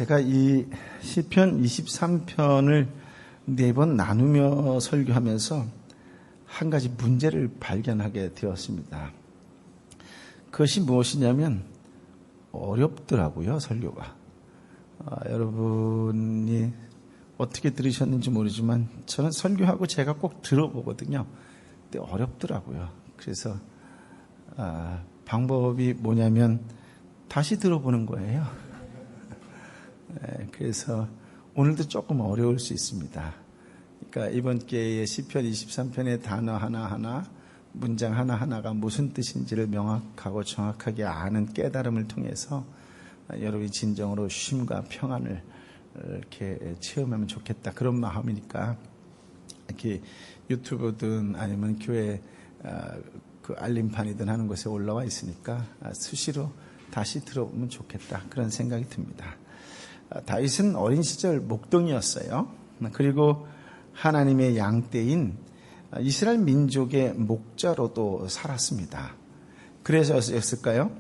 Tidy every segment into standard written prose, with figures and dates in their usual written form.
제가 이 시편 23편을 4번 나누며 설교하면서 한 가지 문제를 발견하게 되었습니다. 그것이 무엇이냐면 어렵더라고요, 설교가. 여러분이 어떻게 들으셨는지 모르지만 저는 설교하고 제가 꼭 들어보거든요. 근데 어렵더라고요. 그래서 방법이 뭐냐면 다시 들어보는 거예요. 그래서 오늘도 조금 어려울 수 있습니다. 그러니까 이번 기회에 시편 23편의 단어 하나하나, 문장 하나하나가 무슨 뜻인지를 명확하고 정확하게 아는 깨달음을 통해서 여러분이 진정으로 쉼과 평안을 이렇게 체험하면 좋겠다. 그런 마음이니까 이렇게 유튜브든 아니면 교회 그 알림판이든 하는 곳에 올라와 있으니까 수시로 다시 들어보면 좋겠다. 그런 생각이 듭니다. 다윗은 어린 시절 목동이었어요. 그리고 하나님의 양떼인 이스라엘 민족의 목자로도 살았습니다. 그래서였을까요?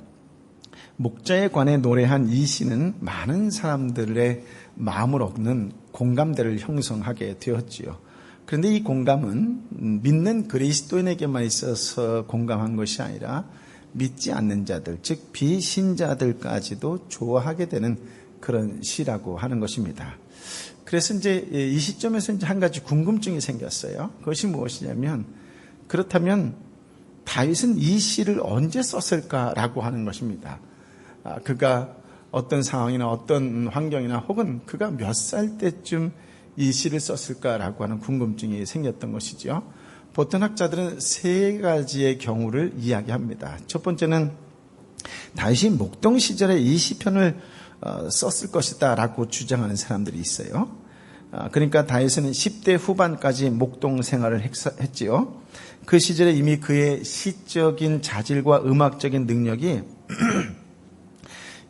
목자에 관해 노래한 이 시는 많은 사람들의 마음을 얻는 공감대를 형성하게 되었지요. 그런데 이 공감은 믿는 그리스도인에게만 있어서 공감한 것이 아니라 믿지 않는 자들, 즉 비신자들까지도 좋아하게 되는 그런 시라고 하는 것입니다. 그래서 이제 이 시점에서 이제 한 가지 궁금증이 생겼어요. 그것이 무엇이냐면, 그렇다면 다윗은 이 시를 언제 썼을까라고 하는 것입니다. 그가 어떤 상황이나 어떤 환경이나 혹은 그가 몇 살 때쯤 이 시를 썼을까라고 하는 궁금증이 생겼던 것이죠. 보통 학자들은 세 가지의 경우를 이야기합니다. 첫 번째는 다윗이 목동 시절에 이 시편을 썼을 것이다 라고 주장하는 사람들이 있어요. 그러니까 다윗은 10대 후반까지 목동 생활을 했지요. 그 시절에 이미 그의 시적인 자질과 음악적인 능력이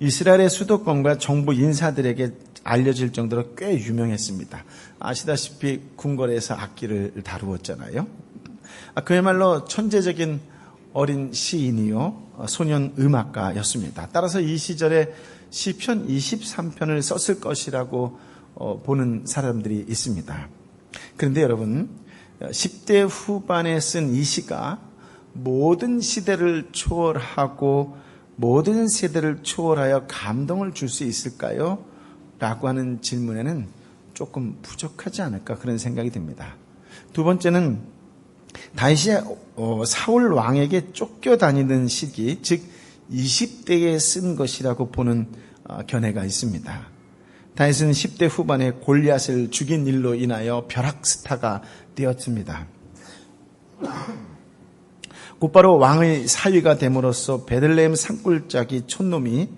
이스라엘의 수도권과 정부 인사들에게 알려질 정도로 꽤 유명했습니다. 아시다시피 궁궐에서 악기를 다루었잖아요. 그야말로 천재적인 어린 시인이요, 소년 음악가였습니다. 따라서 이 시절에 시편 23편을 썼을 것이라고 보는 사람들이 있습니다. 그런데 여러분, 10대 후반에 쓴 이 시가 모든 시대를 초월하고 모든 세대를 초월하여 감동을 줄 수 있을까요? 라고 하는 질문에는 조금 부족하지 않을까 그런 생각이 듭니다. 두 번째는 다윗이 사울 왕에게 쫓겨다니던 시기, 즉 20대에 쓴 것이라고 보는 견해가 있습니다. 다윗은 10대 후반에 골리앗을 죽인 일로 인하여 벼락스타가 되었습니다. 곧바로 왕의 사위가 됨으로써 베들레헴 산골짜기 촌놈이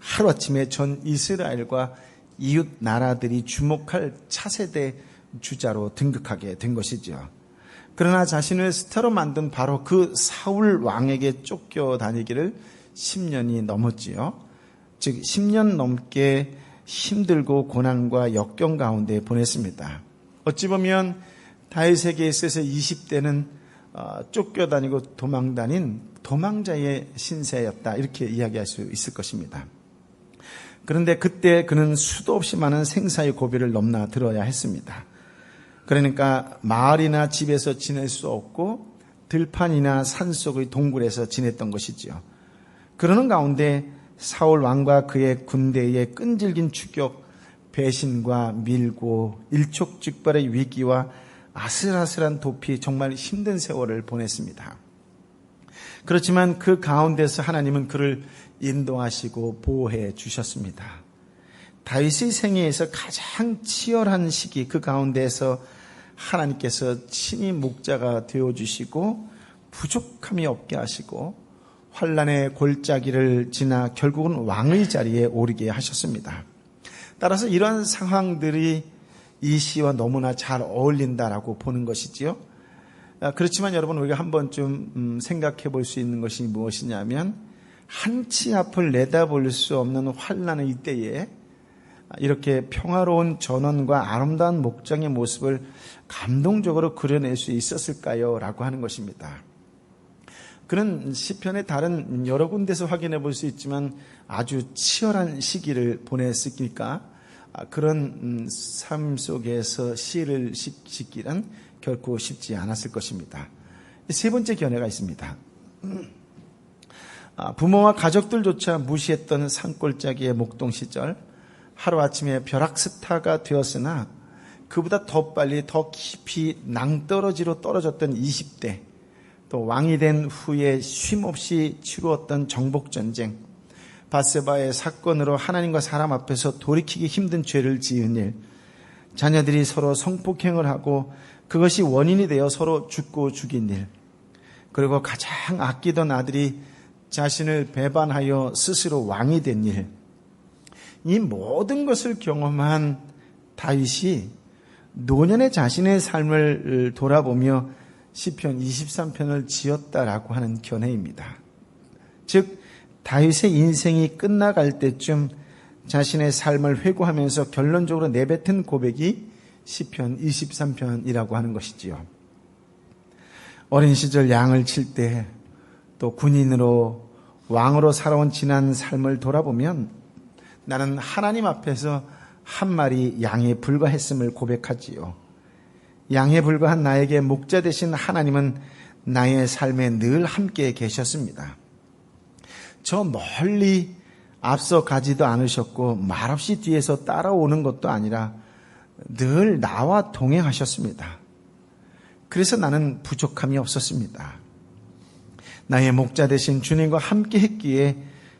하루아침에 전 이스라엘과 이웃 나라들이 주목할 차세대 주자로 등극하게 된 것이죠. 그러나 자신을 스타로 만든 바로 그 사울 왕에게 쫓겨다니기를 10년이 넘었지요. 즉 10년 넘게 힘들고 고난과 역경 가운데 보냈습니다. 어찌 보면 다윗에게 있어서 20대는 쫓겨다니고 도망다닌 도망자의 신세였다, 이렇게 이야기할 수 있을 것입니다. 그런데 그때 그는 수도 없이 많은 생사의 고비를 넘나들어야 했습니다. 그러니까 마을이나 집에서 지낼 수 없고 들판이나 산속의 동굴에서 지냈던 것이지요. 그러는 가운데 사울 왕과 그의 군대의 끈질긴 추격, 배신과 밀고 일촉즉발의 위기와 아슬아슬한 도피, 정말 힘든 세월을 보냈습니다. 그렇지만 그 가운데서 하나님은 그를 인도하시고 보호해 주셨습니다. 다윗의 생애에서 가장 치열한 시기, 그 가운데에서 하나님께서 친히 목자가 되어주시고 부족함이 없게 하시고 환난의 골짜기를 지나 결국은 왕의 자리에 오르게 하셨습니다. 따라서 이러한 상황들이 이 시와 너무나 잘 어울린다라고 보는 것이지요. 그렇지만 여러분, 우리가 한 번쯤 생각해 볼 수 있는 것이 무엇이냐면, 한치 앞을 내다볼 수 없는 환난의 이때에 이렇게 평화로운 전원과 아름다운 목장의 모습을 감동적으로 그려낼 수 있었을까요? 라고 하는 것입니다. 그는 시편의 다른 여러 군데서 확인해 볼 수 있지만 아주 치열한 시기를 보냈으니까 그런 삶 속에서 시를 짓기란 결코 쉽지 않았을 것입니다. 세 번째 견해가 있습니다. 부모와 가족들조차 무시했던 산골짜기의 목동 시절, 하루아침에 벼락스타가 되었으나 그보다 더 빨리 더 깊이 낭떠러지로 떨어졌던 20대, 또 왕이 된 후에 쉼없이 치루었던 정복전쟁, 밧세바의 사건으로 하나님과 사람 앞에서 돌이키기 힘든 죄를 지은 일, 자녀들이 서로 성폭행을 하고 그것이 원인이 되어 서로 죽고 죽인 일, 그리고 가장 아끼던 아들이 자신을 배반하여 스스로 왕이 된 일, 이 모든 것을 경험한 다윗이 노년의 자신의 삶을 돌아보며 시편 23편을 지었다라고 하는 견해입니다. 즉 다윗의 인생이 끝나갈 때쯤 자신의 삶을 회고하면서 결론적으로 내뱉은 고백이 시편 23편이라고 하는 것이지요. 어린 시절 양을 칠 때, 또 군인으로 왕으로 살아온 지난 삶을 돌아보면 나는 하나님 앞에서 한 마리 양에 불과했음을 고백하지요. 양에 불과한 나에게 목자 되신 하나님은 나의 삶에 늘 함께 계셨습니다. 저 멀리 앞서 가지도 않으셨고 말없이 뒤에서 따라오는 것도 아니라 늘 나와 동행하셨습니다. 그래서 나는 부족함이 없었습니다. 나의 목자 되신 주님과 함께 했기에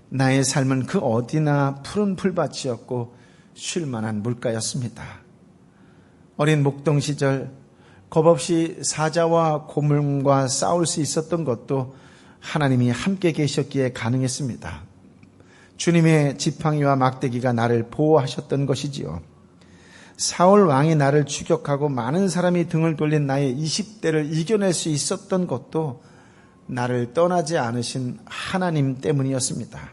나의 삶은 그 어디나 푸른 풀밭이었고 쉴만한 물가였습니다. 어린 목동 시절 겁없이 사자와 곰과 싸울 수 있었던 것도 하나님이 함께 계셨기에 가능했습니다. 주님의 지팡이와 막대기가 나를 보호하셨던 것이지요. 사울 왕이 나를 추격하고 많은 사람이 등을 돌린 나의 20대를 이겨낼 수 있었던 것도 나를 떠나지 않으신 하나님 때문이었습니다.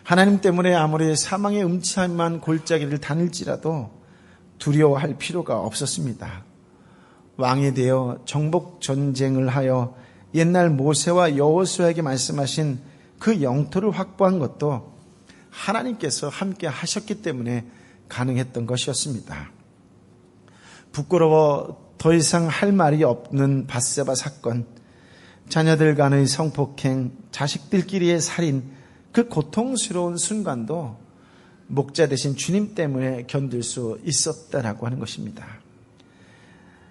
하나님 때문에 아무리 사망의 음침한 골짜기를 다닐지라도 두려워할 필요가 없었습니다. 왕이 되어 정복 전쟁을 하여 옛날 모세와 여호수아에게 말씀하신 그 영토를 확보한 것도 하나님께서 함께 하셨기 때문에 가능했던 것이었습니다. 부끄러워 더 이상 할 말이 없는 밧세바 사건, 자녀들 간의 성폭행, 자식들끼리의 살인, 그 고통스러운 순간도 목자 되신 주님 때문에 견딜 수 있었다라고 하는 것입니다.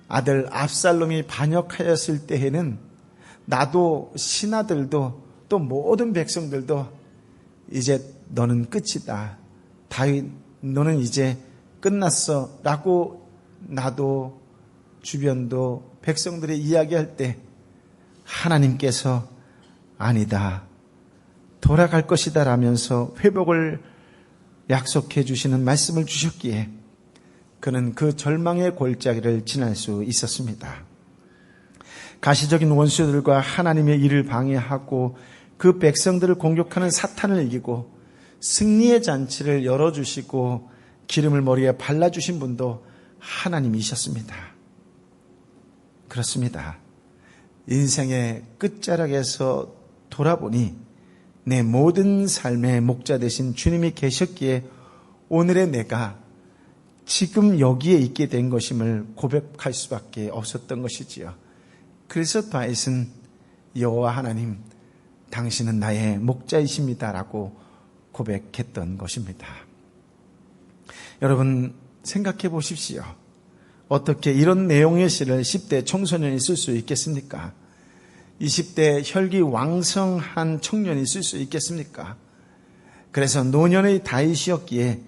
아들 압살롬이 반역하였을 때에는 나도 신하들도 또 모든 백성들도 이제 너는 끝이다. 다윗 너는 이제 끝났어 라고 나도 주변도 백성들이 이야기할 때 하나님께서 아니다. 돌아갈 것이다 라면서 회복을 약속해 주시는 말씀을 주셨기에 그는 그 절망의 골짜기를 지날 수 있었습니다. 가시적인 원수들과 하나님의 일을 방해하고 그 백성들을 공격하는 사탄을 이기고 승리의 잔치를 열어주시고 기름을 머리에 발라주신 분도 하나님이셨습니다. 그렇습니다. 인생의 끝자락에서 돌아보니 내 모든 삶의 목자 되신 주님이 계셨기에 오늘의 내가 지금 여기에 있게 된 것임을 고백할 수밖에 없었던 것이지요. 그래서 다윗은 여호와 하나님, 당신은 나의 목자이십니다라고 고백했던 것입니다. 여러분 생각해 보십시오. 어떻게 이런 내용의 시를 10대 청소년이 쓸 수 있겠습니까? 20대 혈기왕성한 청년이 쓸 수 있겠습니까? 그래서 노년의 다윗이었기에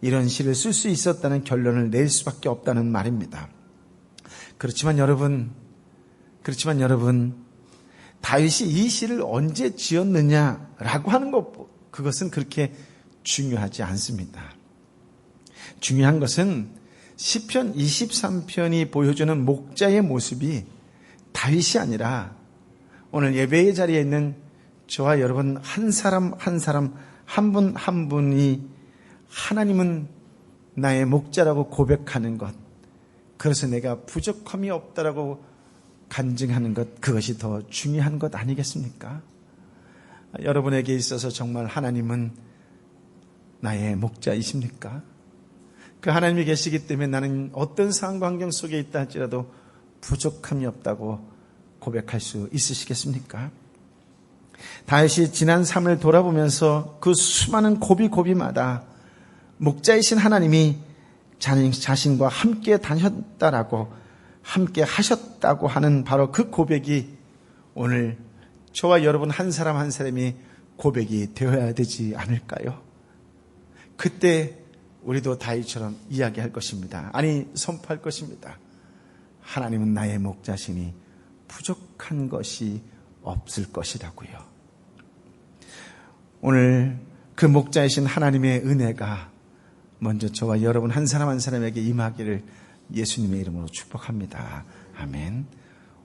이런 시를 쓸 수 있었다는 결론을 낼 수밖에 없다는 말입니다. 그렇지만 여러분, 다윗이 이 시를 언제 지었느냐라고 하는 것, 그것은 그렇게 중요하지 않습니다. 중요한 것은 시편 23편이 보여주는 목자의 모습이 다윗이 아니라 오늘 예배의 자리에 있는 저와 여러분 한 사람 한 분 한 분이 하나님은 나의 목자라고 고백하는 것, 그래서 내가 부족함이 없다라고 간증하는 것, 그것이 더 중요한 것 아니겠습니까? 여러분에게 있어서 정말 하나님은 나의 목자이십니까? 그 하나님이 계시기 때문에 나는 어떤 상황 환경 속에 있다 할지라도 부족함이 없다고 고백할 수 있으시겠습니까? 다윗이 지난 삶을 돌아보면서 그 수많은 고비고비마다 목자이신 하나님이 자신과 함께 다녔다라고, 함께 하셨다고 하는 바로 그 고백이 오늘 저와 여러분 한 사람 한 사람이 고백이 되어야 되지 않을까요? 그때 우리도 다윗처럼 이야기할 것입니다. 아니, 선포할 것입니다. 하나님은 나의 목자시니 부족한 것이 없을 것이라고요. 오늘 그 목자이신 하나님의 은혜가 먼저 저와 여러분 한 사람 한 사람에게 임하기를 예수님의 이름으로 축복합니다. 아멘.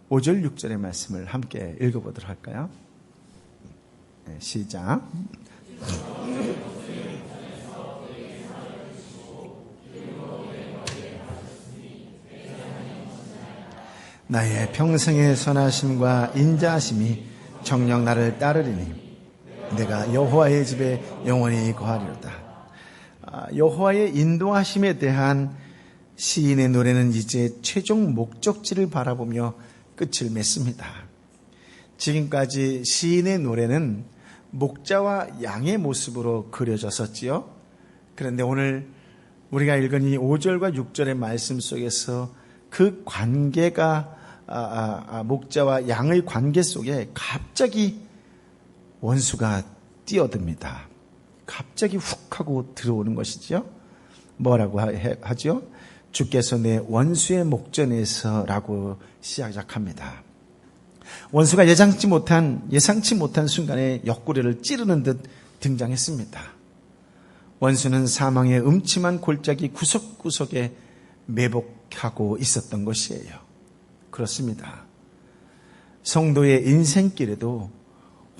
5절 6절의 말씀을 함께 읽어보도록 할까요? 네, 시작. 나의 평생의 선하심과 인자하심이 정녕 나를 따르리니 내가 여호와의 집에 영원히 거하리로다. 여호와의 인도하심에 대한 시인의 노래는 이제 최종 목적지를 바라보며 끝을 맺습니다. 지금까지 시인의 노래는 목자와 양의 모습으로 그려졌었지요. 그런데 오늘 우리가 읽은 이 5절과 6절의 말씀 속에서 그 관계가 목자와 양의 관계 속에 갑자기 원수가 뛰어듭니다. 갑자기 훅 하고 들어오는 것이지요. 뭐라고 하죠? 주께서 내 원수의 목전에서라고 시작합니다. 원수가 예상치 못한 순간에 옆구리를 찌르는 듯 등장했습니다. 원수는 사망의 음침한 골짜기 구석구석에 매복하고 있었던 것이에요. 그렇습니다. 성도의 인생길에도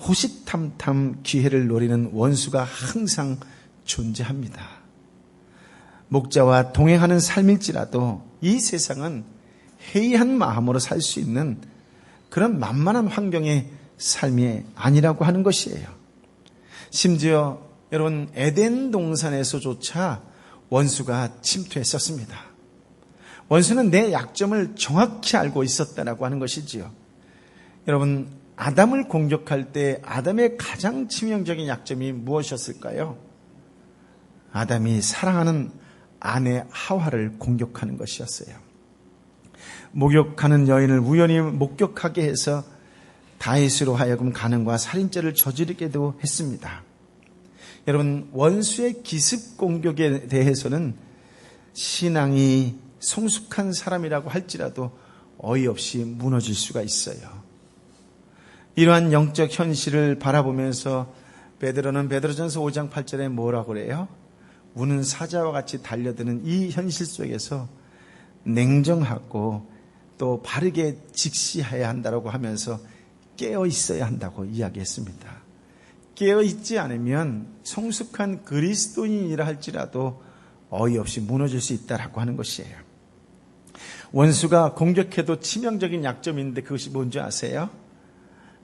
호시탐탐 기회를 노리는 원수가 항상 존재합니다. 목자와 동행하는 삶일지라도 이 세상은 해이한 마음으로 살 수 있는 그런 만만한 환경의 삶이 아니라고 하는 것이에요. 심지어 여러분 에덴 동산에서조차 원수가 침투했었습니다. 원수는 내 약점을 정확히 알고 있었다라고 하는 것이지요. 여러분 아담을 공격할 때 아담의 가장 치명적인 약점이 무엇이었을까요? 아담이 사랑하는 아내 하와를 공격하는 것이었어요. 목욕하는 여인을 우연히 목격하게 해서 다윗으로 하여금 간음과 살인죄를 저지르게도 했습니다. 여러분 원수의 기습 공격에 대해서는 신앙이 성숙한 사람이라고 할지라도 어이없이 무너질 수가 있어요. 이러한 영적 현실을 바라보면서 베드로는 베드로전서 5장 8절에 뭐라고 그래요? 우는 사자와 같이 달려드는 이 현실 속에서 냉정하고 또 바르게 직시해야 한다고 하면서 깨어 있어야 한다고 이야기했습니다. 깨어 있지 않으면 성숙한 그리스도인이라 할지라도 어이없이 무너질 수 있다라고 하는 것이에요. 원수가 공격해도 치명적인 약점인데 그것이 뭔지 아세요?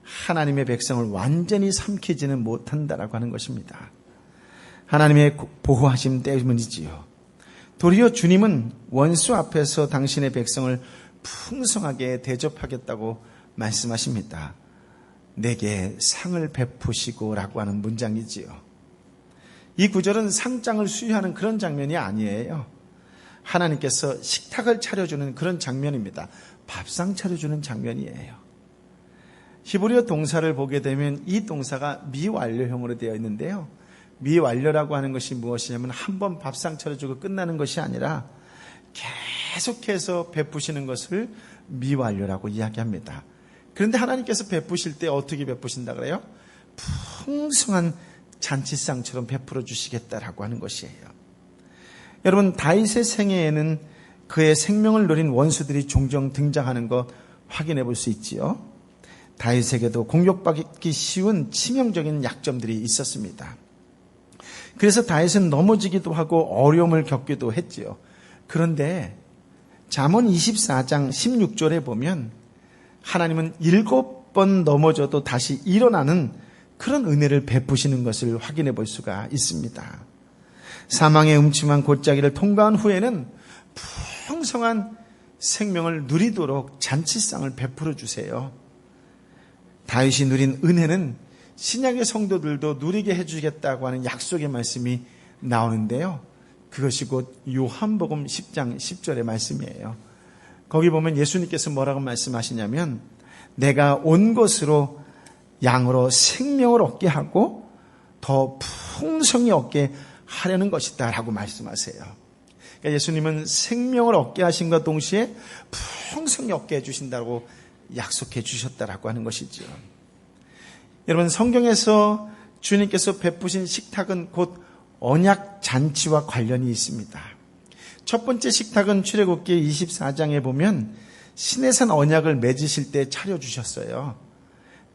하나님의 백성을 완전히 삼키지는 못한다라고 하는 것입니다. 하나님의 보호하심 때문이지요. 도리어 주님은 원수 앞에서 당신의 백성을 풍성하게 대접하겠다고 말씀하십니다. 내게 상을 베푸시고 라고 하는 문장이지요. 이 구절은 상장을 수여하는 그런 장면이 아니에요. 하나님께서 식탁을 차려주는 그런 장면입니다. 밥상 차려주는 장면이에요. 히브리어 동사를 보게 되면 이 동사가 미완료형으로 되어 있는데요. 미완료라고 하는 것이 무엇이냐면 한 번 밥상 차려주고 끝나는 것이 아니라 계속해서 베푸시는 것을 미완료라고 이야기합니다. 그런데 하나님께서 베푸실 때 어떻게 베푸신다 그래요? 풍성한 잔치상처럼 베풀어 주시겠다라고 하는 것이에요. 여러분 다윗의 생애에는 그의 생명을 노린 원수들이 종종 등장하는 것 확인해 볼 수 있지요. 다윗에게도 공격받기 쉬운 치명적인 약점들이 있었습니다. 그래서 다윗은 넘어지기도 하고 어려움을 겪기도 했지요. 그런데 잠언 24장 16절에 보면 하나님은 7번 넘어져도 다시 일어나는 그런 은혜를 베푸시는 것을 확인해 볼 수가 있습니다. 사망의 음침한 골짜기를 통과한 후에는 풍성한 생명을 누리도록 잔치상을 베풀어 주세요. 다윗이 누린 은혜는 신약의 성도들도 누리게 해주겠다고 하는 약속의 말씀이 나오는데요. 그것이 곧 요한복음 10장 10절의 말씀이에요. 거기 보면 예수님께서 뭐라고 말씀하시냐면 내가 온 것으로 양으로 생명을 얻게 하고 더 풍성히 얻게 하려는 것이다 라고 말씀하세요. 그러니까 예수님은 생명을 얻게 하신과 동시에 풍성히 얻게 해주신다고 약속해 주셨다라고 하는 것이죠. 여러분, 성경에서 주님께서 베푸신 식탁은 곧 언약 잔치와 관련이 있습니다. 첫 번째 식탁은 출애굽기 24장에 보면 시내산 언약을 맺으실 때 차려주셨어요.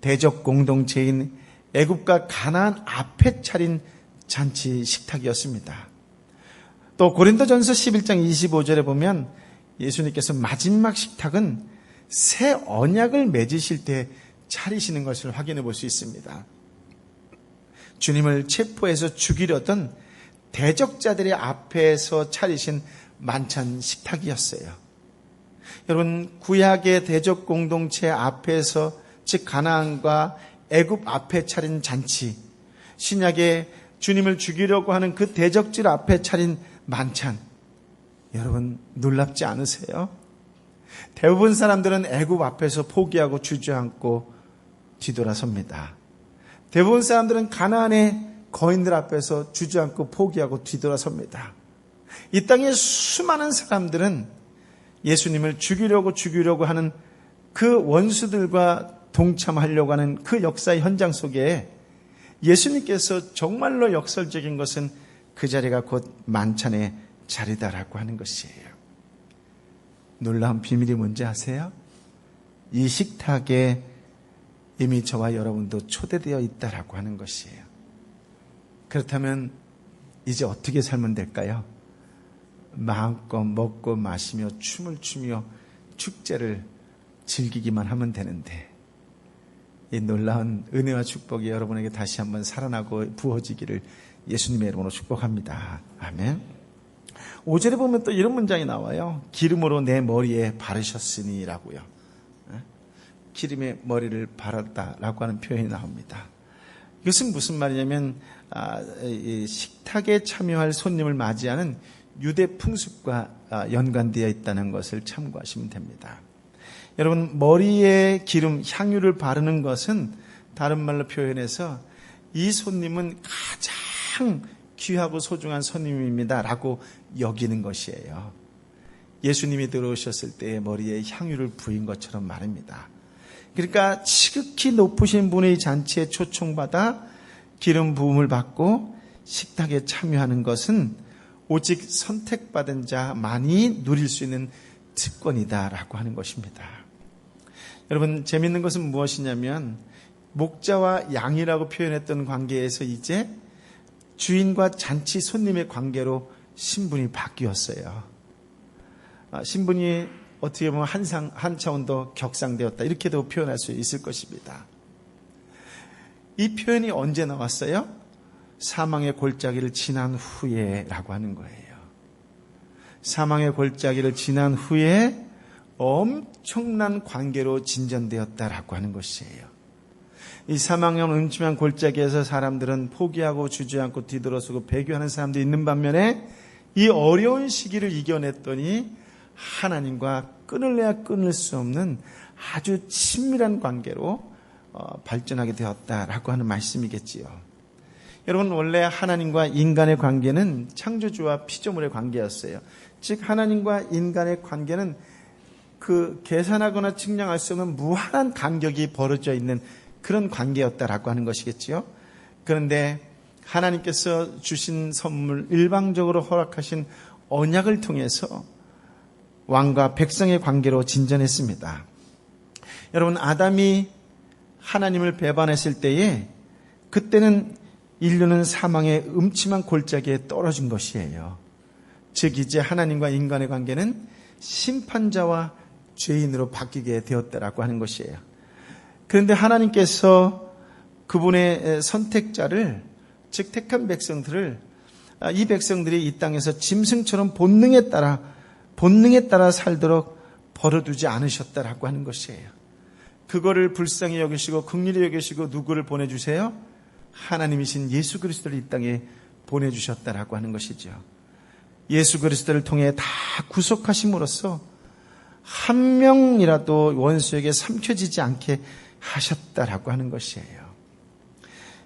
대적 공동체인 애굽과 가나안 앞에 차린 잔치 식탁이었습니다. 또 고린도전서 11장 25절에 보면 예수님께서 마지막 식탁은 새 언약을 맺으실 때 차리시는 것을 확인해 볼 수 있습니다. 주님을 체포해서 죽이려던 대적자들의 앞에서 차리신 만찬 식탁이었어요. 여러분, 구약의 대적 공동체 앞에서, 즉 가나안과 애굽 앞에 차린 잔치, 신약의 주님을 죽이려고 하는 그 대적질 앞에 차린 만찬, 여러분 놀랍지 않으세요? 대부분 사람들은 애굽 앞에서 포기하고 주저앉고 뒤돌아섭니다. 대부분 사람들은 가나안의 거인들 앞에서 주저앉고 포기하고 뒤돌아섭니다. 이 땅의 수많은 사람들은 예수님을 죽이려고 하는 그 원수들과 동참하려고 하는 그 역사의 현장 속에 예수님께서 정말로 역설적인 것은 그 자리가 곧 만찬의 자리다라고 하는 것이에요. 놀라운 비밀이 뭔지 아세요? 이 식탁에 이미 저와 여러분도 초대되어 있다라고 하는 것이에요. 그렇다면 이제 어떻게 살면 될까요? 마음껏 먹고 마시며 춤을 추며 축제를 즐기기만 하면 되는데, 이 놀라운 은혜와 축복이 여러분에게 다시 한번 살아나고 부어지기를 예수님의 이름으로 축복합니다. 아멘. 5절에 보면 또 이런 문장이 나와요. 기름으로 내 머리에 바르셨으니 라고요. 기름에 머리를 바랐다라고 하는 표현이 나옵니다. 이것은 무슨 말이냐면 식탁에 참여할 손님을 맞이하는 유대 풍습과 연관되어 있다는 것을 참고하시면 됩니다. 여러분, 머리에 기름, 향유를 바르는 것은 다른 말로 표현해서 이 손님은 가장 귀하고 소중한 손님입니다 라고 여기는 것이에요. 예수님이 들어오셨을 때 머리에 향유를 부인 것처럼 말입니다. 그러니까 지극히 높으신 분의 잔치에 초청받아 기름 부음을 받고 식탁에 참여하는 것은 오직 선택받은 자만이 누릴 수 있는 특권이다라고 하는 것입니다. 여러분, 재미있는 것은 무엇이냐면 목자와 양이라고 표현했던 관계에서 이제 주인과 잔치 손님의 관계로 신분이 바뀌었어요. 신분이 어떻게 보면 한 차원 더 격상되었다, 이렇게도 표현할 수 있을 것입니다. 이 표현이 언제 나왔어요? 사망의 골짜기를 지난 후에 라고 하는 거예요. 사망의 골짜기를 지난 후에 엄청난 관계로 진전되었다라고 하는 것이에요. 이 사망의 음침한 골짜기에서 사람들은 포기하고 주저앉고 뒤돌아서고 배교하는 사람들이 있는 반면에 이 어려운 시기를 이겨냈더니 하나님과 끊을래야 끊을 수 없는 아주 친밀한 관계로 발전하게 되었다라고 하는 말씀이겠지요. 여러분, 원래 하나님과 인간의 관계는 창조주와 피조물의 관계였어요. 즉 하나님과 인간의 관계는 그 계산하거나 측량할 수 없는 무한한 간격이 벌어져 있는 그런 관계였다라고 하는 것이겠지요. 그런데 하나님께서 주신 선물, 일방적으로 허락하신 언약을 통해서 왕과 백성의 관계로 진전했습니다. 여러분, 아담이 하나님을 배반했을 때에 그때는 인류는 사망의 음침한 골짜기에 떨어진 것이에요. 즉 이제 하나님과 인간의 관계는 심판자와 죄인으로 바뀌게 되었다라고 하는 것이에요. 그런데 하나님께서 그분의 선택자를, 즉 택한 백성들을 이 백성들이 이 땅에서 짐승처럼 본능에 따라 살도록 벌어두지 않으셨다라고 하는 것이에요. 그거를 불쌍히 여기시고 긍휼히 여기시고 누구를 보내주세요? 하나님이신 예수 그리스도를 이 땅에 보내주셨다라고 하는 것이죠. 예수 그리스도를 통해 다 구속하심으로써 한 명이라도 원수에게 삼켜지지 않게 하셨다라고 하는 것이에요.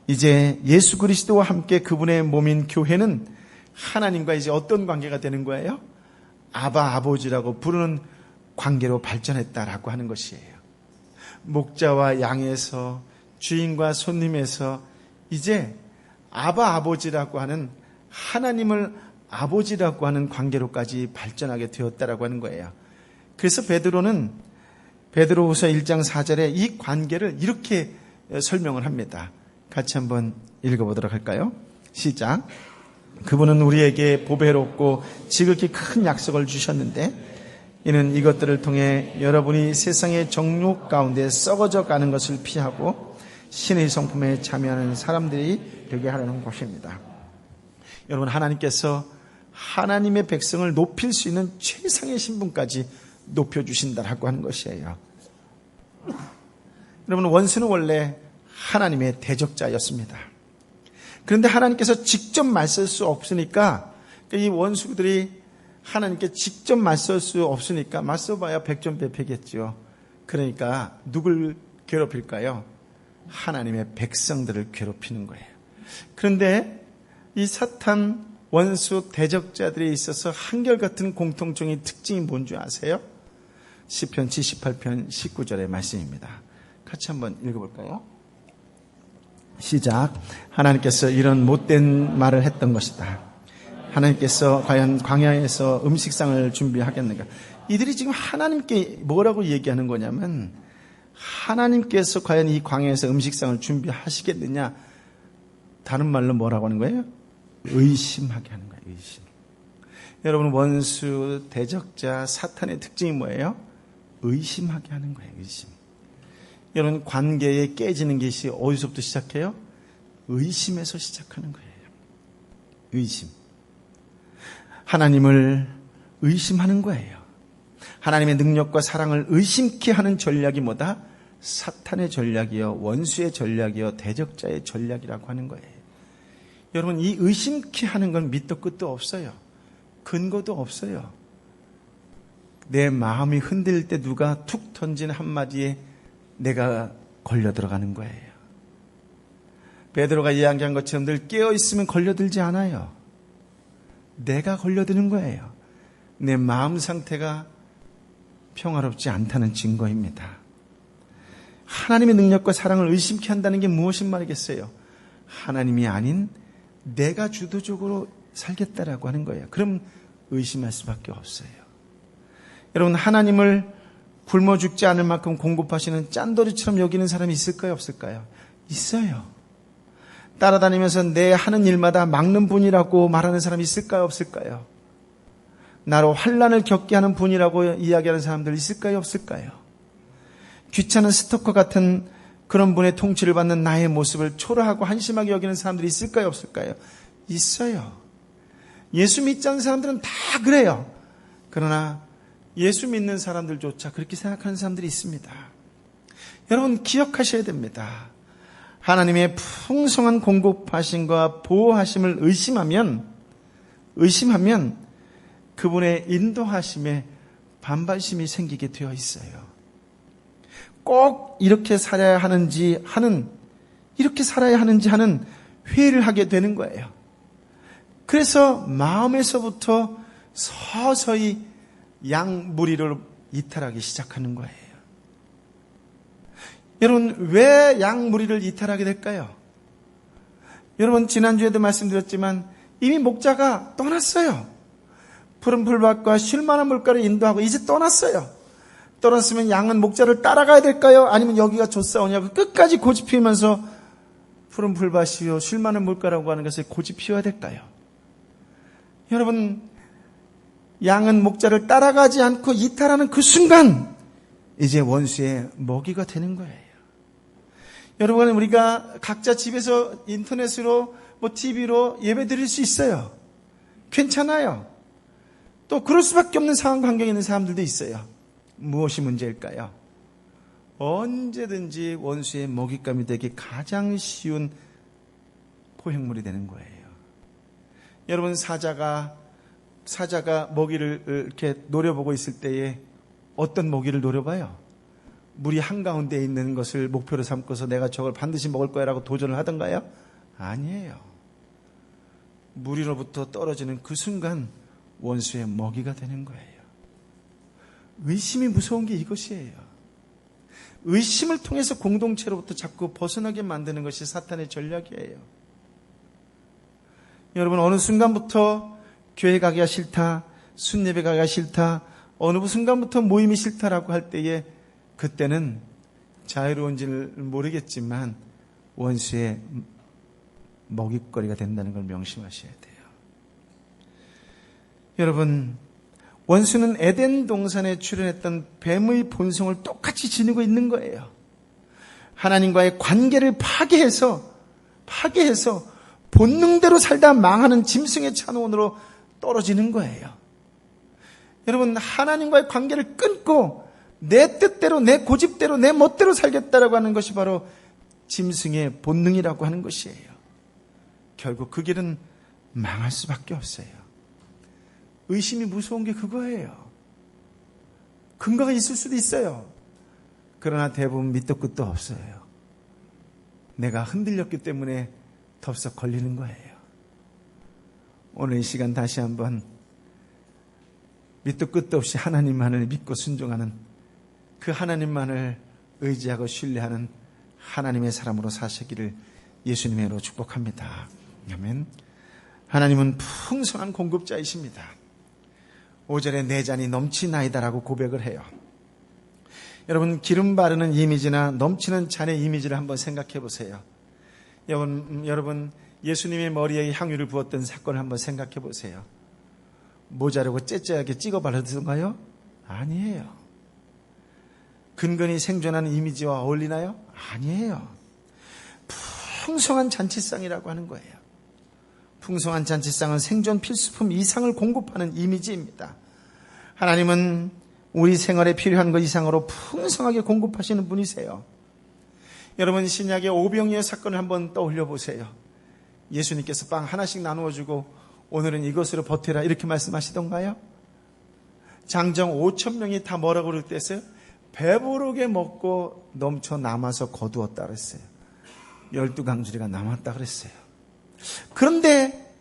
이제 예수 그리스도와 함께 그분의 몸인 교회는 하나님과 이제 어떤 관계가 되는 거예요? 아바 아버지라고 부르는 관계로 발전했다라고 하는 것이에요. 목자와 양에서 주인과 손님에서 이제 아바 아버지라고 하는 하나님을 아버지라고 하는 관계로까지 발전하게 되었다라고 하는 거예요. 그래서 베드로후서 1장 4절에 이 관계를 이렇게 설명을 합니다. 같이 한번 읽어보도록 할까요? 시작. 그분은 우리에게 보배롭고 지극히 큰 약속을 주셨는데 이는 이것들을 통해 여러분이 세상의 정욕 가운데 썩어져 가는 것을 피하고 신의 성품에 참여하는 사람들이 되게 하려는 것입니다. 여러분, 하나님께서 하나님의 백성을 높일 수 있는 최상의 신분까지 높여주신다라고 하는 것이에요. 여러분, 원수는 원래 하나님의 대적자였습니다. 그런데 하나님께서 직접 맞설 수 없으니까 이 원수들이 하나님께 직접 맞설 수 없으니까 맞서봐야 백전백패겠죠. 그러니까 누굴 괴롭힐까요? 하나님의 백성들을 괴롭히는 거예요. 그런데 이 사탄 원수 대적자들에 있어서 한결같은 공통적인 특징이 뭔지 아세요? 시편 78편 19절의 말씀입니다. 같이 한번 읽어볼까요? 시작. 하나님께서 이런 못된 말을 했던 것이다. 하나님께서 과연 광야에서 음식상을 준비하겠는가? 이들이 지금 하나님께 뭐라고 얘기하는 거냐면 하나님께서 과연 이 광야에서 음식상을 준비하시겠느냐? 다른 말로 뭐라고 하는 거예요? 의심하게 하는 거예요. 의심. 여러분, 원수, 대적자, 사탄의 특징이 뭐예요? 의심하게 하는 거예요. 의심. 여러분, 관계에 깨지는 것이 어디서부터 시작해요? 의심에서 시작하는 거예요. 의심. 하나님을 의심하는 거예요. 하나님의 능력과 사랑을 의심케 하는 전략이 뭐다? 사탄의 전략이요, 원수의 전략이요, 대적자의 전략이라고 하는 거예요. 여러분, 이 의심케 하는 건 밑도 끝도 없어요. 근거도 없어요. 내 마음이 흔들릴 때 누가 툭 던진 한마디에 내가 걸려 들어가는 거예요. 베드로가 이야기한 것처럼 늘 깨어있으면 걸려들지 않아요. 내가 걸려드는 거예요. 내 마음 상태가 평화롭지 않다는 증거입니다. 하나님의 능력과 사랑을 의심케 한다는 게 무엇인 말이겠어요? 하나님이 아닌 내가 주도적으로 살겠다라고 하는 거예요. 그럼 의심할 수밖에 없어요. 여러분, 하나님을 굶어 죽지 않을 만큼 공급하시는 짠돌이처럼 여기는 사람이 있을까요? 없을까요? 있어요. 따라다니면서 내 하는 일마다 막는 분이라고 말하는 사람이 있을까요? 없을까요? 나로 환난을 겪게 하는 분이라고 이야기하는 사람들 있을까요? 없을까요? 귀찮은 스토커 같은 그런 분의 통치를 받는 나의 모습을 초라하고 한심하게 여기는 사람들이 있을까요? 없을까요? 있어요. 예수 믿지 않는 사람들은 다 그래요. 그러나 예수 믿는 사람들조차 그렇게 생각하는 사람들이 있습니다. 여러분, 기억하셔야 됩니다. 하나님의 풍성한 공급하심과 보호하심을 의심하면 그분의 인도하심에 반발심이 생기게 되어 있어요. 꼭 이렇게 살아야 하는지 하는 회의를 하게 되는 거예요. 그래서 마음에서부터 서서히 양무리를 이탈하기 시작하는 거예요. 여러분, 왜 양무리를 이탈하게 될까요? 여러분, 지난주에도 말씀드렸지만 이미 목자가 떠났어요. 푸른 풀밭과 쉴만한 물가를 인도하고 이제 떠났어요. 떠났으면 양은 목자를 따라가야 될까요? 아니면 여기가 좋사오냐고 끝까지 고집 피우면서 푸른 풀밭이요 쉴만한 물가라고 하는 것을 고집 피워야 될까요? 여러분, 양은 목자를 따라가지 않고 이탈하는 그 순간 이제 원수의 먹이가 되는 거예요. 여러분, 우리가 각자 집에서 인터넷으로 TV로 예배 드릴 수 있어요. 괜찮아요. 또 그럴 수밖에 없는 상황 환경에 있는 사람들도 있어요. 무엇이 문제일까요? 언제든지 원수의 먹잇감이 되기 가장 쉬운 포획물이 되는 거예요. 여러분, 사자가 먹이를 이렇게 노려보고 있을 때에 어떤 먹이를 노려봐요? 물이 한가운데 있는 것을 목표로 삼고서 내가 저걸 반드시 먹을 거야 라고 도전을 하던가요? 아니에요. 물 위로부터 떨어지는 그 순간 원수의 먹이가 되는 거예요. 의심이 무서운 게 이것이에요. 의심을 통해서 공동체로부터 자꾸 벗어나게 만드는 것이 사탄의 전략이에요. 여러분, 어느 순간부터 교회 가기가 싫다, 순예배 가기가 싫다, 어느 순간부터 모임이 싫다라고 할 때에 그때는 자유로운지를 모르겠지만 원수의 먹잇거리가 된다는 걸 명심하셔야 돼요. 여러분, 원수는 에덴 동산에 출현했던 뱀의 본성을 똑같이 지니고 있는 거예요. 하나님과의 관계를 파괴해서 본능대로 살다 망하는 짐승의 찬원으로 떨어지는 거예요. 여러분, 하나님과의 관계를 끊고 내 뜻대로, 내 고집대로, 내 멋대로 살겠다라고 하는 것이 바로 짐승의 본능이라고 하는 것이에요. 결국 그 길은 망할 수밖에 없어요. 의심이 무서운 게 그거예요. 근거가 있을 수도 있어요. 그러나 대부분 밑도 끝도 없어요. 내가 흔들렸기 때문에 덥석 걸리는 거예요. 오늘 이 시간 다시 한번 밑도 끝도 없이 하나님만을 믿고 순종하는, 그 하나님만을 의지하고 신뢰하는 하나님의 사람으로 사시기를 예수님의 이름으로 축복합니다. 아멘. 하나님은 풍성한 공급자이십니다. 5절에 내 잔이 넘치나이다라고 고백을 해요. 여러분, 기름 바르는 이미지나 넘치는 잔의 이미지를 한번 생각해 보세요. 여러분, 예수님의 머리에 향유를 부었던 사건을 한번 생각해 보세요. 모자르고 째째하게 찍어 바르던가요? 아니에요. 근근히 생존하는 이미지와 어울리나요? 아니에요. 풍성한 잔치상이라고 하는 거예요. 풍성한 잔치상은 생존 필수품 이상을 공급하는 이미지입니다. 하나님은 우리 생활에 필요한 것 이상으로 풍성하게 공급하시는 분이세요. 여러분, 신약의 오병이어 사건을 한번 떠올려 보세요. 예수님께서 빵 하나씩 나누어 주고 오늘은 이것으로 버텨라 이렇게 말씀하시던가요? 장정 5,000명이 다 뭐라고 그럴 때였어요? 배부르게 먹고 넘쳐 남아서 거두었다 그랬어요. 12강주리가 남았다 그랬어요. 그런데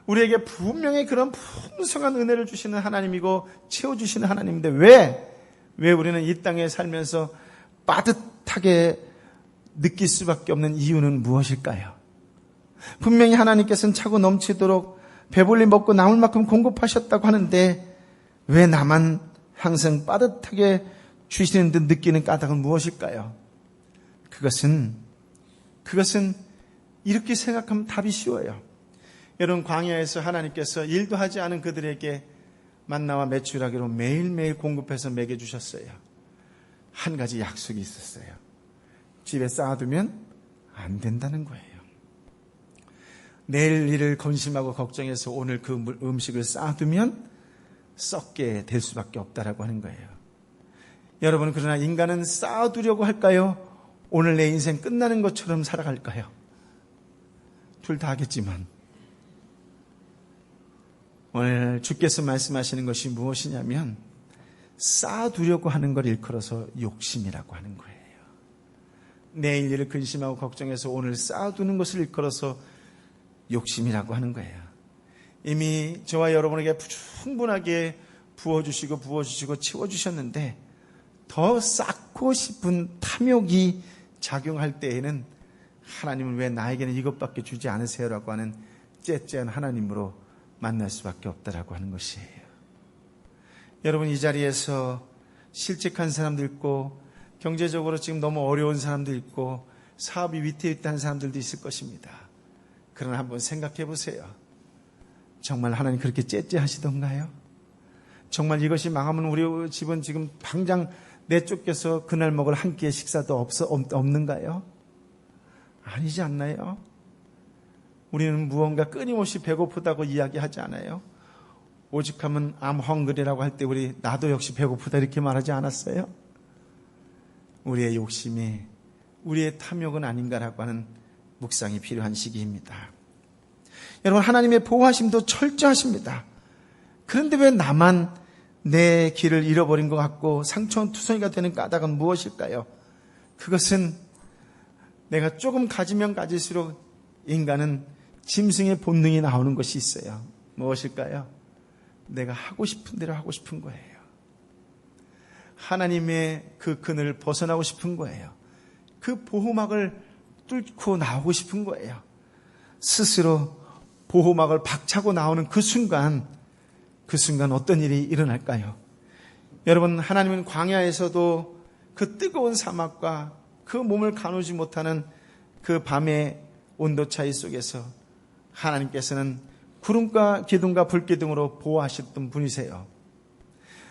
우리에게 분명히 그런 풍성한 은혜를 주시는 하나님이고 채워주시는 하나님인데 왜 우리는 이 땅에 살면서 빠듯하게 느낄 수밖에 없는 이유는 무엇일까요? 분명히 하나님께서는 차고 넘치도록 배불리 먹고 남을 만큼 공급하셨다고 하는데 왜 나만 항상 빠듯하게 주시는 듯 느끼는 까닭은 무엇일까요? 그것은 이렇게 생각하면 답이 쉬워요. 여러분, 광야에서 하나님께서 일도 하지 않은 그들에게 만나와 메추라기로 매일매일 공급해서 먹여주셨어요. 한 가지 약속이 있었어요. 집에 쌓아두면 안 된다는 거예요. 내일 일을 건심하고 걱정해서 오늘 그 음식을 쌓아두면 썩게 될 수밖에 없다라고 하는 거예요. 여러분, 그러나 인간은 쌓아두려고 할까요? 오늘 내 인생 끝나는 것처럼 살아갈까요? 둘 다 하겠지만 오늘 주께서 말씀하시는 것이 무엇이냐면 쌓아두려고 하는 걸 일컬어서 욕심이라고 하는 거예요. 내일 일을 근심하고 걱정해서 오늘 쌓아두는 것을 일컬어서 욕심이라고 하는 거예요. 이미 저와 여러분에게 충분하게 부어주시고 채워주셨는데 더 쌓고 싶은 탐욕이 작용할 때에는 하나님은 왜 나에게는 이것밖에 주지 않으세요라고 하는 째째한 하나님으로 만날 수밖에 없다라고 하는 것이에요. 여러분, 이 자리에서 실직한 사람도 있고 경제적으로 지금 너무 어려운 사람도 있고 사업이 위태위태한 사람들도 있을 것입니다. 그러나 한번 생각해 보세요. 정말 하나님 그렇게 째째하시던가요? 정말 이것이 망하면 우리 집은 지금 당장 내쫓겨서 그날 먹을 한 끼의 식사도 없는가요? 아니지 않나요? 우리는 무언가 끊임없이 배고프다고 이야기하지 않아요? 오죽하면 I'm hungry라고 할 때 우리 나도 역시 배고프다 이렇게 말하지 않았어요? 우리의 욕심이 우리의 탐욕은 아닌가라고 하는 묵상이 필요한 시기입니다. 여러분, 하나님의 보호하심도 철저하십니다. 그런데 왜 나만 내 길을 잃어버린 것 같고 상처투성이가 되는 까닭은 무엇일까요? 그것은 내가 조금 가지면 가질수록 인간은 짐승의 본능이 나오는 것이 있어요. 무엇일까요? 내가 하고 싶은 대로 하고 싶은 거예요. 하나님의 그 그늘을 벗어나고 싶은 거예요. 그 보호막을 뚫고 나오고 싶은 거예요. 스스로 보호막을 박차고 나오는 그 순간 어떤 일이 일어날까요? 여러분, 하나님은 광야에서도 그 뜨거운 사막과 그 몸을 가누지 못하는 그 밤의 온도 차이 속에서 하나님께서는 구름과 기둥과 불기둥으로 보호하셨던 분이세요.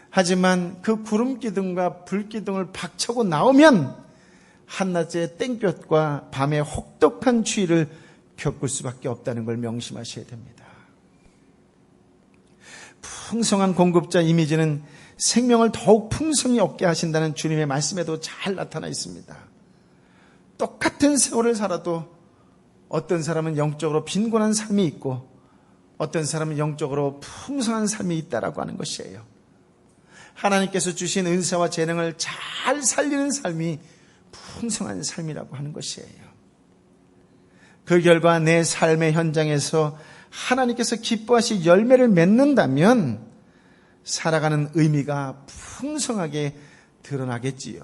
하지만 그 구름 기둥과 불 기둥을 박차고 나오면 한낮의 땡볕과 밤의 혹독한 추위를 겪을 수밖에 없다는 걸 명심하셔야 됩니다. 풍성한 공급자 이미지는 생명을 더욱 풍성히 얻게 하신다는 주님의 말씀에도 잘 나타나 있습니다. 똑같은 세월을 살아도 어떤 사람은 영적으로 빈곤한 삶이 있고 어떤 사람은 영적으로 풍성한 삶이 있다라고 하는 것이에요. 하나님께서 주신 은사와 재능을 잘 살리는 삶이 풍성한 삶이라고 하는 것이에요. 그 결과 내 삶의 현장에서 하나님께서 기뻐하시 열매를 맺는다면 살아가는 의미가 풍성하게 드러나겠지요.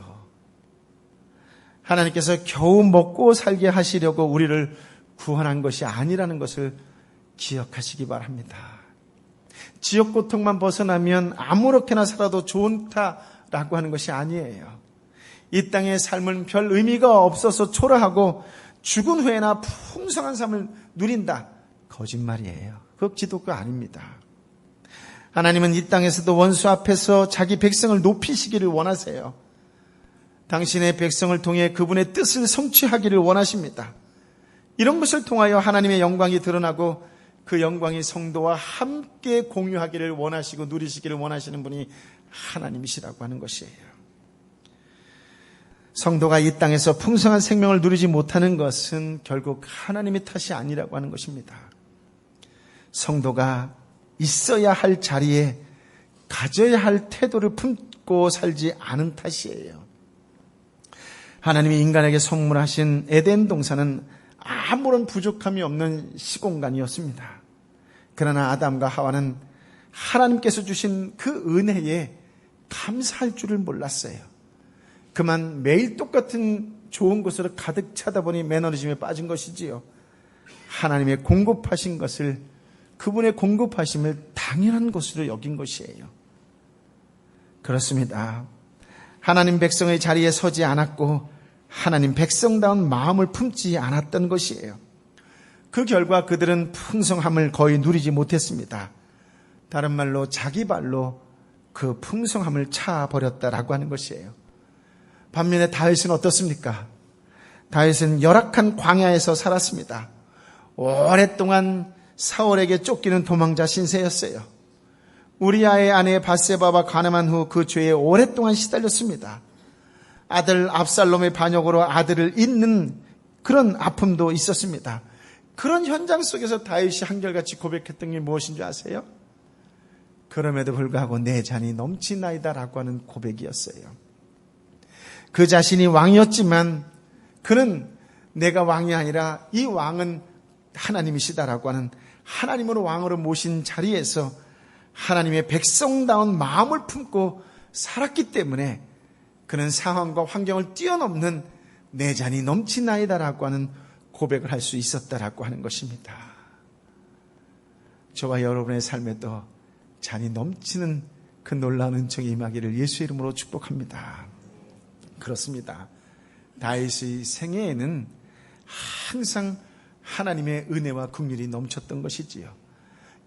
하나님께서 겨우 먹고 살게 하시려고 우리를 구원한 것이 아니라는 것을 기억하시기 바랍니다. 지옥 고통만 벗어나면 아무렇게나 살아도 좋다라고 하는 것이 아니에요. 이 땅의 삶은 별 의미가 없어서 초라하고 죽은 후에나 풍성한 삶을 누린다. 거짓말이에요. 그거 기독교 아닙니다. 하나님은 이 땅에서도 원수 앞에서 자기 백성을 높이시기를 원하세요. 당신의 백성을 통해 그분의 뜻을 성취하기를 원하십니다. 이런 것을 통하여 하나님의 영광이 드러나고 그 영광이 성도와 함께 공유하기를 원하시고 누리시기를 원하시는 분이 하나님이시라고 하는 것이에요. 성도가 이 땅에서 풍성한 생명을 누리지 못하는 것은 결국 하나님의 탓이 아니라고 하는 것입니다. 성도가 있어야 할 자리에 가져야 할 태도를 품고 살지 않은 탓이에요. 하나님이 인간에게 선물하신 에덴 동산은 아무런 부족함이 없는 시공간이었습니다. 그러나 아담과 하와는 하나님께서 주신 그 은혜에 감사할 줄을 몰랐어요. 그만 매일 똑같은 좋은 것으로 가득 차다 보니 매너리즘에 빠진 것이지요. 하나님의 공급하신 것을, 그분의 공급하심을 당연한 것으로 여긴 것이에요. 그렇습니다. 하나님 백성의 자리에 서지 않았고 하나님 백성다운 마음을 품지 않았던 것이에요. 그 결과 그들은 풍성함을 거의 누리지 못했습니다. 다른 말로 자기 발로 그 풍성함을 차버렸다라고 하는 것이에요. 반면에 다윗은 어떻습니까? 다윗은 열악한 광야에서 살았습니다. 오랫동안 사울에게 쫓기는 도망자 신세였어요. 우리아의 아내 밧세바와 가늠한 후 그 죄에 오랫동안 시달렸습니다. 아들 압살롬의 반역으로 아들을 잃는 그런 아픔도 있었습니다. 그런 현장 속에서 다윗이 한결같이 고백했던 게 무엇인 줄 아세요? 그럼에도 불구하고 내 잔이 넘치나이다라고 하는 고백이었어요. 그 자신이 왕이었지만 그는 내가 왕이 아니라 이 왕은 하나님이시다라고 하는 하나님으로 왕으로 모신 자리에서 하나님의 백성다운 마음을 품고 살았기 때문에 그는 상황과 환경을 뛰어넘는 내 잔이 넘치나이다라고 하는 고백을 할 수 있었다라고 하는 것입니다. 저와 여러분의 삶에도 잔이 넘치는 그 놀라운 은총이 임하기를 예수의 이름으로 축복합니다. 그렇습니다. 다윗의 생애에는 항상 하나님의 은혜와 긍휼이 넘쳤던 것이지요.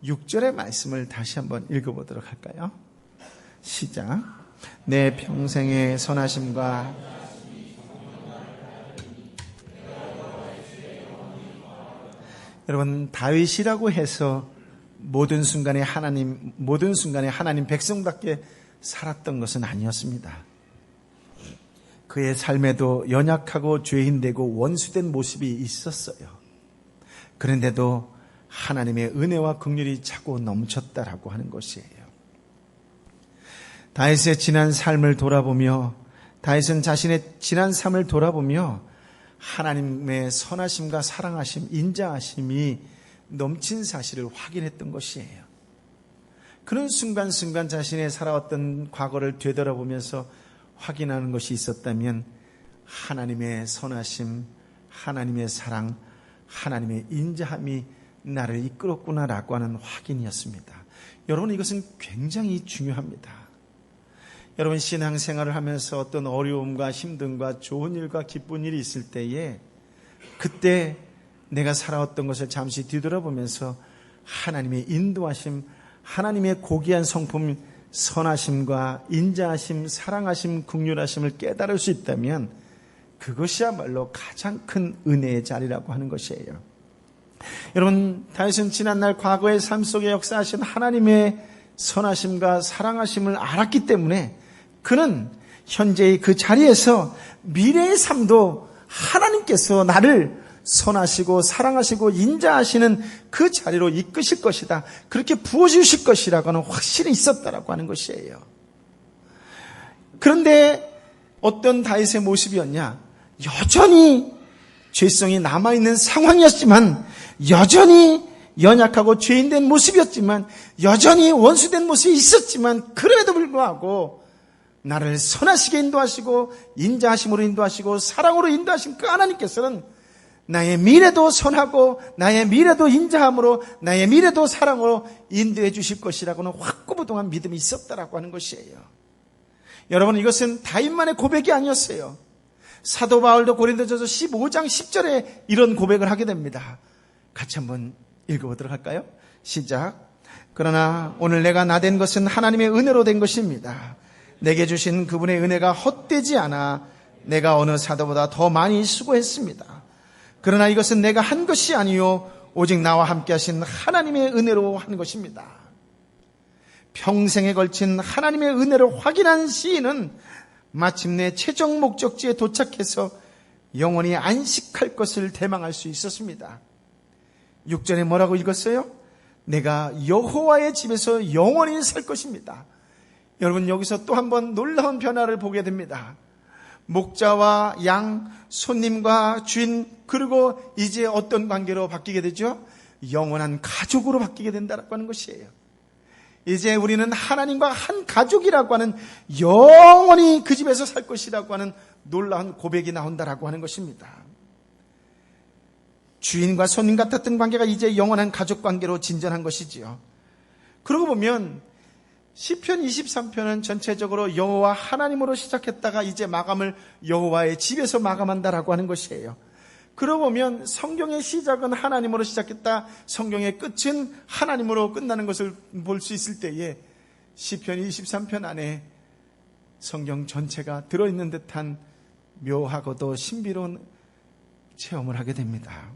6절의 말씀을 다시 한번 읽어보도록 할까요? 시작. 내 평생의 선하심과 여러분, 다윗이라고 해서 모든 순간에 하나님 백성답게 살았던 것은 아니었습니다. 그의 삶에도 연약하고 죄인되고 원수된 모습이 있었어요. 그런데도 하나님의 은혜와 긍휼이 차고 넘쳤다라고 하는 것이에요. 다윗의 지난 삶을 돌아보며, 다윗은 자신의 지난 삶을 돌아보며 하나님의 선하심과 사랑하심, 인자하심이 넘친 사실을 확인했던 것이에요. 그런 순간순간 자신의 살아왔던 과거를 되돌아보면서 확인하는 것이 있었다면 하나님의 선하심, 하나님의 사랑, 하나님의 인자함이 나를 이끌었구나라고 하는 확인이었습니다. 여러분, 이것은 굉장히 중요합니다. 여러분, 신앙생활을 하면서 어떤 어려움과 힘듦과 좋은 일과 기쁜 일이 있을 때에 그때 내가 살아왔던 것을 잠시 뒤돌아보면서 하나님의 인도하심, 하나님의 고귀한 성품, 선하심과 인자하심, 사랑하심, 긍휼하심을 깨달을 수 있다면 그것이야말로 가장 큰 은혜의 자리라고 하는 것이에요. 여러분, 다윗은 지난날 과거의 삶 속에 역사하신 하나님의 선하심과 사랑하심을 알았기 때문에 그는 현재의 그 자리에서 미래의 삶도 하나님께서 나를 선하시고 사랑하시고 인자하시는 그 자리로 이끄실 것이다, 그렇게 부어주실 것이라고 하는 확신이 있었다라고 하는 것이에요. 그런데 어떤 다윗의 모습이었냐? 여전히 죄성이 남아있는 상황이었지만, 여전히 연약하고 죄인된 모습이었지만, 여전히 원수된 모습이 있었지만, 그럼에도 불구하고 나를 선하시게 인도하시고 인자하심으로 인도하시고 사랑으로 인도하신 그 하나님께서는 나의 미래도 선하고 나의 미래도 인자함으로 나의 미래도 사랑으로 인도해 주실 것이라고는 확고부동한 믿음이 있었다라고 하는 것이에요. 여러분, 이것은 다윗만의 고백이 아니었어요. 사도 바울도 고린도전서 15장 10절에 이런 고백을 하게 됩니다. 같이 한번 읽어보도록 할까요? 시작. 그러나 오늘 내가 나된 것은 하나님의 은혜로 된 것입니다. 내게 주신 그분의 은혜가 헛되지 않아 내가 어느 사도보다 더 많이 수고했습니다. 그러나 이것은 내가 한 것이 아니요 오직 나와 함께 하신 하나님의 은혜로 한 것입니다. 평생에 걸친 하나님의 은혜를 확인한 시인은 마침내 최종 목적지에 도착해서 영원히 안식할 것을 대망할 수 있었습니다. 6절에 뭐라고 읽었어요? 내가 여호와의 집에서 영원히 살 것입니다. 여러분, 여기서 또 한 번 놀라운 변화를 보게 됩니다. 목자와 양, 손님과 주인, 그리고 이제 어떤 관계로 바뀌게 되죠? 영원한 가족으로 바뀌게 된다고 하는 것이에요. 이제 우리는 하나님과 한 가족이라고 하는, 영원히 그 집에서 살 것이라고 하는 놀라운 고백이 나온다라고 하는 것입니다. 주인과 손님 같았던 관계가 이제 영원한 가족 관계로 진전한 것이지요. 그러고 보면 시편 23편은 전체적으로 여호와 하나님으로 시작했다가 이제 마감을 여호와의 집에서 마감한다라고 하는 것이에요. 그러고 보면 성경의 시작은 하나님으로 시작했다, 성경의 끝은 하나님으로 끝나는 것을 볼 수 있을 때에 시편 23편 안에 성경 전체가 들어있는 듯한 묘하고도 신비로운 체험을 하게 됩니다.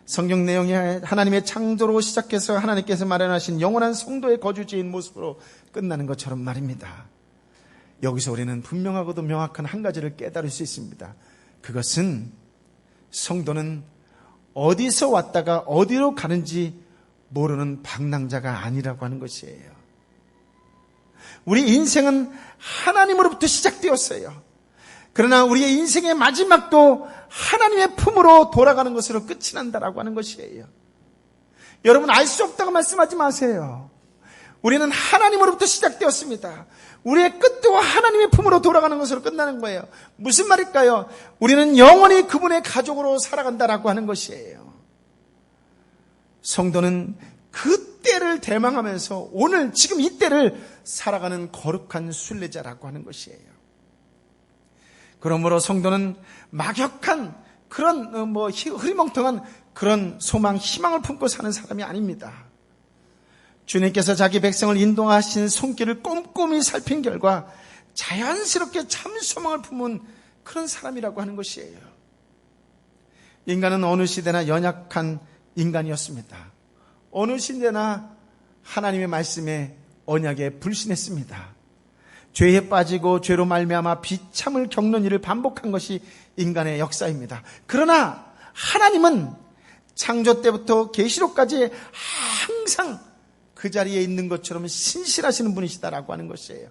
성경 내용이 하나님의 창조로 시작해서 하나님께서 마련하신 영원한 성도의 거주지인 모습으로 끝나는 것처럼 말입니다. 여기서 우리는 분명하고도 명확한 한 가지를 깨달을 수 있습니다. 그것은 성도는 어디서 왔다가 어디로 가는지 모르는 방랑자가 아니라고 하는 것이에요. 우리 인생은 하나님으로부터 시작되었어요. 그러나 우리의 인생의 마지막도 하나님의 품으로 돌아가는 것으로 끝이 난다라고 하는 것이에요. 여러분, 알 수 없다고 말씀하지 마세요. 우리는 하나님으로부터 시작되었습니다. 우리의 끝도 하나님의 품으로 돌아가는 것으로 끝나는 거예요. 무슨 말일까요? 우리는 영원히 그분의 가족으로 살아간다라고 하는 것이에요. 성도는 그 때를 대망하면서 오늘 지금 이 때를 살아가는 거룩한 순례자라고 하는 것이에요. 그러므로 성도는 막역한 그런 흐리멍텅한 그런 소망, 희망을 품고 사는 사람이 아닙니다. 주님께서 자기 백성을 인도하신 손길을 꼼꼼히 살핀 결과 자연스럽게 참 소망을 품은 그런 사람이라고 하는 것이에요. 인간은 어느 시대나 연약한 인간이었습니다. 어느 시대나 하나님의 말씀에 언약에 불신했습니다. 죄에 빠지고 죄로 말미암아 비참을 겪는 일을 반복한 것이 인간의 역사입니다. 그러나 하나님은 창조 때부터 계시록까지 항상 그 자리에 있는 것처럼 신실하시는 분이시다라고 하는 것이에요.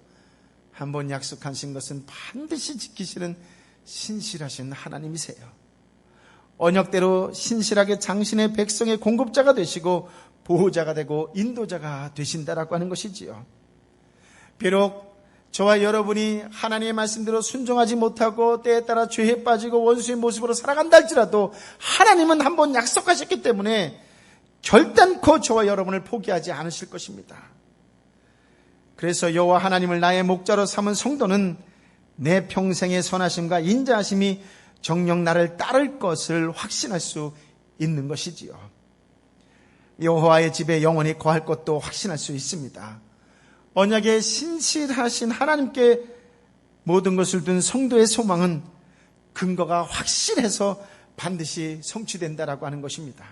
한번 약속하신 것은 반드시 지키시는 신실하신 하나님이세요. 언약대로 신실하게 당신의 백성의 공급자가 되시고 보호자가 되고 인도자가 되신다라고 하는 것이지요. 비록 저와 여러분이 하나님의 말씀대로 순종하지 못하고 때에 따라 죄에 빠지고 원수의 모습으로 살아간다 할지라도 하나님은 한번 약속하셨기 때문에 결단코 저와 여러분을 포기하지 않으실 것입니다. 그래서 여호와 하나님을 나의 목자로 삼은 성도는 내 평생의 선하심과 인자하심이 정녕 나를 따를 것을 확신할 수 있는 것이지요. 여호와의 집에 영원히 거할 것도 확신할 수 있습니다. 언약에 신실하신 하나님께 모든 것을 둔 성도의 소망은 근거가 확실해서 반드시 성취된다라고 하는 것입니다.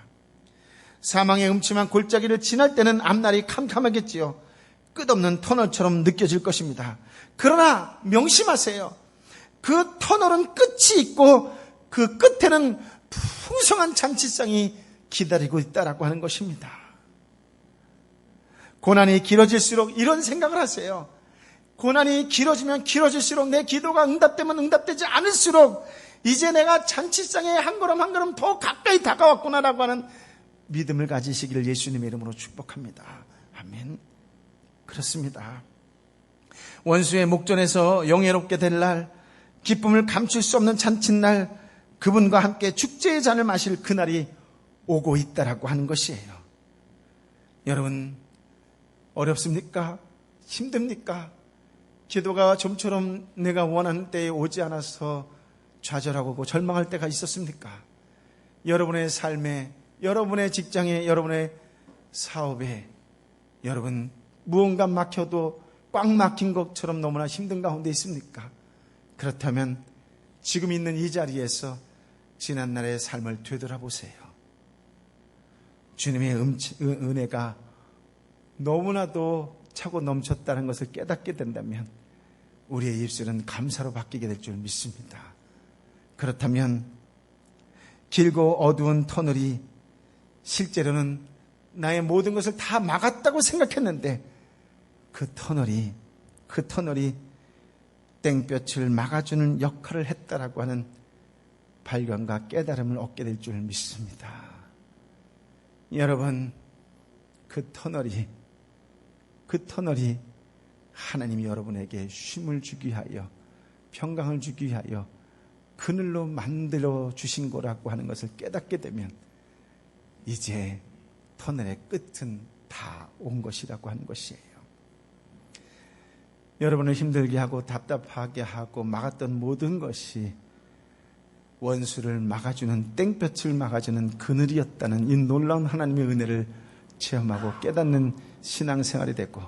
사망의 음침한 골짜기를 지날 때는 앞날이 캄캄하겠지요. 끝없는 터널처럼 느껴질 것입니다. 그러나 명심하세요. 그 터널은 끝이 있고 그 끝에는 풍성한 잔치상이 기다리고 있다라고 하는 것입니다. 고난이 길어질수록 이런 생각을 하세요. 고난이 길어지면 길어질수록 내 기도가 응답되면 응답되지 않을수록 이제 내가 잔치상에 한 걸음 한 걸음 더 가까이 다가왔구나라고 하는 믿음을 가지시기를 예수님의 이름으로 축복합니다. 아멘. 그렇습니다. 원수의 목전에서 영예롭게 될 날, 기쁨을 감출 수 없는 잔칫날, 그분과 함께 축제의 잔을 마실 그날이 오고 있다라고 하는 것이에요. 여러분, 어렵습니까? 힘듭니까? 기도가 좀처럼 내가 원하는 때에 오지 않아서 좌절하고 절망할 때가 있었습니까? 여러분의 삶에, 여러분의 직장에, 여러분의 사업에 여러분 무언가 막혀도 꽉 막힌 것처럼 너무나 힘든 가운데 있습니까? 그렇다면 지금 있는 이 자리에서 지난날의 삶을 되돌아보세요. 주님의 은혜가 너무나도 차고 넘쳤다는 것을 깨닫게 된다면 우리의 입술은 감사로 바뀌게 될 줄 믿습니다. 그렇다면 길고 어두운 터널이 실제로는 나의 모든 것을 다 막았다고 생각했는데 그 터널이 땡볕을 막아주는 역할을 했다라고 하는 발견과 깨달음을 얻게 될 줄 믿습니다. 여러분, 그 터널이 하나님이 여러분에게 쉼을 주기 위하여, 평강을 주기 위하여 그늘로 만들어 주신 거라고 하는 것을 깨닫게 되면 이제 터널의 끝은 다 온 것이라고 하는 것이에요. 여러분을 힘들게 하고 답답하게 하고 막았던 모든 것이 원수를 막아주는, 땡볕을 막아주는 그늘이었다는 이 놀라운 하나님의 은혜를 체험하고 깨닫는 신앙생활이 되고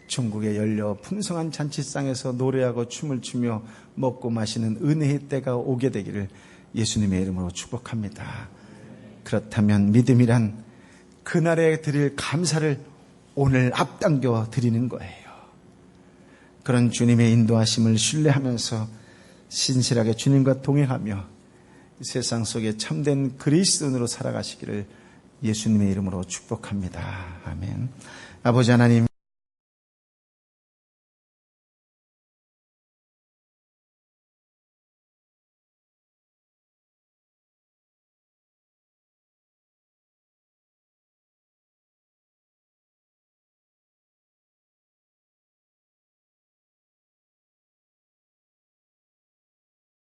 천국에 열려 풍성한 잔치상에서 노래하고 춤을 추며 먹고 마시는 은혜의 때가 오게 되기를 예수님의 이름으로 축복합니다. 그렇다면 믿음이란 그날에 드릴 감사를 오늘 앞당겨 드리는 거예요. 그런 주님의 인도하심을 신뢰하면서 신실하게 주님과 동행하며 세상 속에 참된 그리스도인으로 살아가시기를 예수님의 이름으로 축복합니다. 아멘. 아버지 하나님,